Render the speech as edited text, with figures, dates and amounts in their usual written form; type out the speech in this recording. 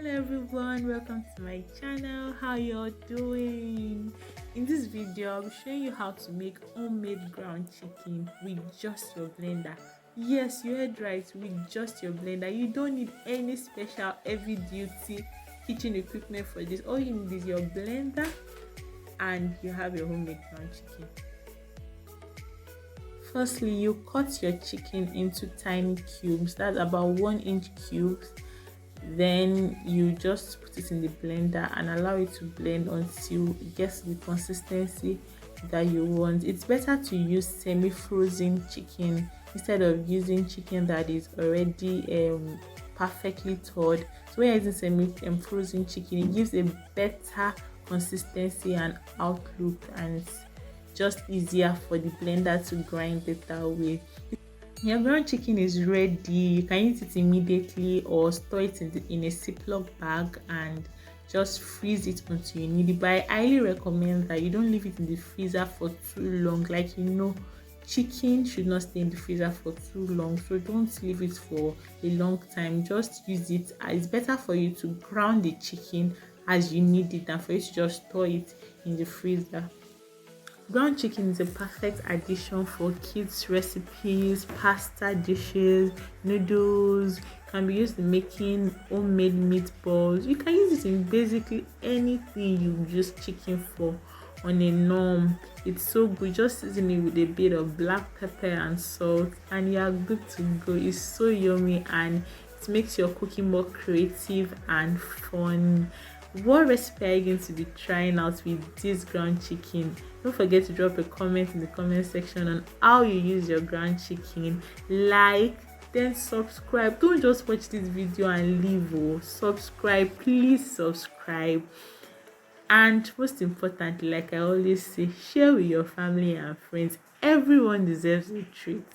Hello everyone, welcome to my channel. How y'all doing? In this video I'll be showing you how to make homemade ground chicken with just your blender. Yes, you heard right, with just your blender. You don't need any special heavy duty kitchen equipment for this. All you need is your blender and you have your homemade ground chicken. Firstly, you cut your chicken into tiny cubes. That's about 1-inch cubes. Then you just put it in the blender and allow it to blend until it gets the consistency that you want. It's better to use semi-frozen chicken instead of using chicken that is already perfectly thawed. So when you're using semi-frozen chicken, it gives a better consistency and outlook, and it's just easier for the blender to grind it that way. Your ground chicken is ready. You can eat it immediately or store it in a Ziploc bag and just freeze it until you need it. But I highly recommend that you don't leave it in the freezer for too long. Like, chicken should not stay in the freezer for too long, so don't leave it for a long time. Just use it. It's better for you to ground the chicken as you need it than for you to just store it in the freezer. Ground chicken is a perfect addition for kids' recipes, pasta dishes, noodles. Can be used in making homemade meatballs. You can use it in basically anything you use chicken for on a norm. It's so good. Just season it with a bit of black pepper and salt and you are good to go. It's so yummy and it makes your cooking more creative and fun. What recipe are you going to be trying out with this ground chicken? Don't forget to drop a comment in the comment section on how you use your ground chicken. Like, then subscribe. Don't just watch this video and leave. Subscribe, please subscribe. And most importantly, like I always say, share with your family and friends. Everyone deserves a treat.